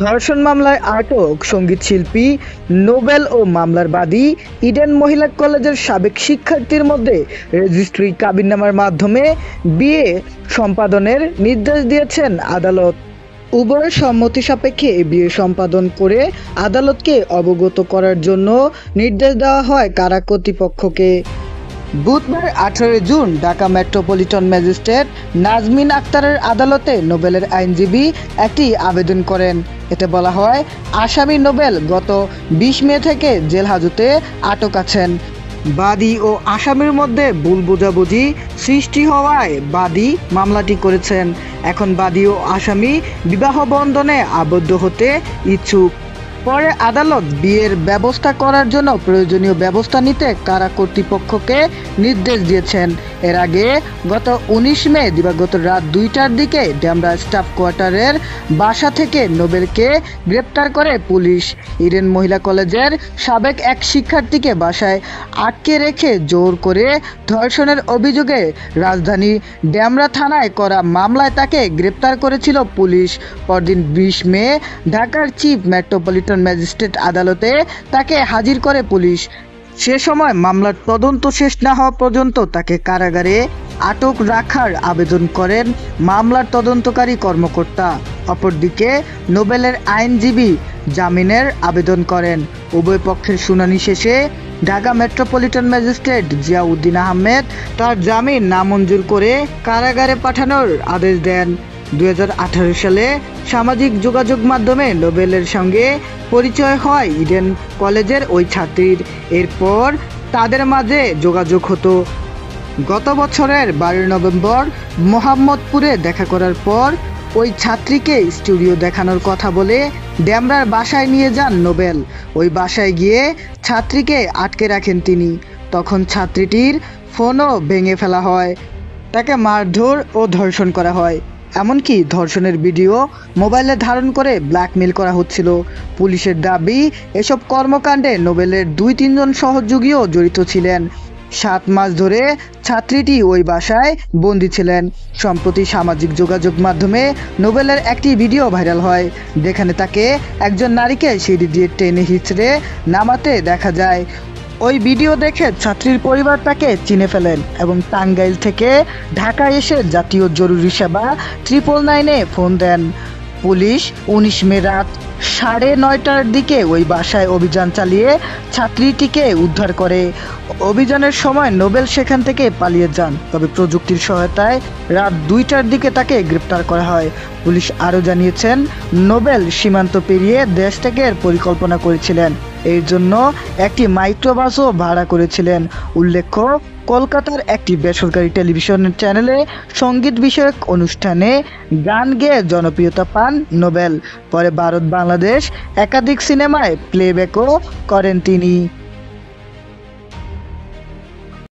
ধর্ষণ মামলায় আটক সঙ্গীত শিল্পী নোবেল ও মামলার বাদী ইডেন মহিলা কলেজের সাবেক শিক্ষার্থীর মধ্যে রেজিস্ট্রি কাবিননামার মাধ্যমে বিয়ে সম্পাদনের নির্দেশ দিয়েছেন আদালত। উভয়ের সম্মতি সাপেক্ষে বিয়ে সম্পাদন করে আদালতকে অবগত করার জন্য নির্দেশ দেওয়া হয় কারা কর্তৃপক্ষকে। বুধবার 18 June Dhaka metropolitan magistrate Nazmin আক্তারের আদালতে নোবেলের আইনজীবী একটি আবেদন করেন। এতে বলা হয়, আসামি নোবেল গত 20 মে থেকে জেল হাজতে আটক আছেন। বাদী ও আসামির মধ্যে ভুল বোঝাবুঝি সৃষ্টি হওয়ায় বাদী মামলাটি করেছেন। এখন বাদী ও আসামি বিবাহ বন্ধনে আবদ্ধ হতে ইচ্ছুক। পরে আদালত বিয়ের ব্যবস্থা করার জন্য প্রয়োজনীয় ব্যবস্থা নিতে কারা কর্তৃপক্ষকে নির্দেশ দিয়েছেন। এর আগে গত 19 মে দিবাগত রাত 2টার দিকে ডেমরা স্টাফ কোয়ার্টারের বাসা থেকে নোবেলকে গ্রেপ্তার করে পুলিশ। ইডেন মহিলা কলেজের সাবেক এক শিক্ষার্থীকে বাসায় আটকে রেখে জোর করে ধর্ষণের অভিযোগে রাজধানী ডেমরা থানায় করা মামলায় তাকে গ্রেপ্তার করেছিল পুলিশ। পরদিন 20 মে ঢাকার চিফ মেট্রোপলিটন ম্যাজিস্ট্রেট আদালতে তাকে হাজির করে পুলিশ। সে সময় মামলার তদন্ত শেষ না হওয়া পর্যন্ত তাকে কারাগারে আটক রাখার আবেদন করেন মামলার তদন্তকারী কর্মকর্তা। অপরদিকে নোবেলের আইনজীবী জামিনের আবেদন করেন। উভয় পক্ষের শুনানি শেষে ঢাকা মেট্রোপলিটন ম্যাজিস্ট্রেট জিয়াউদ্দিন আহমেদ তার জামিন নামঞ্জুর করে কারাগারে পাঠানোর আদেশ দেন। 2018 সালে সামাজিক যোগাযোগ মাধ্যমে নোবেলের সঙ্গে পরিচয় হয় ইডেন কলেজের ওই ছাত্রীর। এরপর তাদের মাঝে যোগাযোগ হতো। গত বছরের 12 নভেম্বর মোহাম্মদপুরে দেখা করার পর ওই ছাত্রীকে স্টুডিও দেখানোর কথা বলে ডেমরার বাসায় নিয়ে যান নোবেল। ওই বাসায় গিয়ে ছাত্রীকে আটকে রাখেন তিনি। তখন ছাত্রীটির ফোনও ভেঙে ফেলা হয়, তাকে মারধর ও ধর্ষণ করা হয়। এমনকি ধর্ষণের ভিডিও মোবাইলে ধারণ করে ব্ল্যাকমেল করা হচ্ছিল। পুলিশের দাবি, এসব কর্মকাণ্ডে নোবেলের 2-3 জন সহযোগীও জড়িত ছিলেন। 7 মাস ধরে ছাত্রীটি ওই বাসায় বন্দী ছিলেন। সম্প্রতি সামাজিক যোগাযোগ মাধ্যমে নোবেলের একটি ভিডিও ভাইরাল হয়, যেখানে তাকে একজন নারীকে সিঁড়ি দিয়ে টেনে হিঁচড়ে নামাতে দেখা যায়। ওই ভিডিও দেখে ছাত্রীর পরিবার তাকে চিনে ফেলেন এবং টাঙ্গাইল থেকে ঢাকা এসে জাতীয় জরুরি সেবা 999-এ ফোন দেন। পুলিশ 19 মে রাত 9:30টার দিকে ওই বাসায় অভিযান চালিয়ে ছাত্রীটিকে উদ্ধার করে। অভিযানের সময় নোবেল সেখান থেকে পালিয়ে যান, তবে প্রযুক্তির সহায়তায় রাত 2টার দিকে তাকে গ্রেপ্তার করা হয়। পুলিশ আরও জানিয়েছেন, নোবেল সীমান্ত পেরিয়ে দেশ ত্যাগের পরিকল্পনা করেছিলেন। এর জন্য একটি মাইক্রোবাসও ভাড়া করেছিলেন। উল্লেখ্য, কলকাতার একটি বেসরকারি টেলিভিশন চ্যানেলে সঙ্গীত বিষয়ক অনুষ্ঠানে গান গেয়ে জনপ্রিয়তা পান নোবেল। পরে ভারত বাংলাদেশ একাধিক সিনেমায় প্লেব্যাকও করেন তিনি।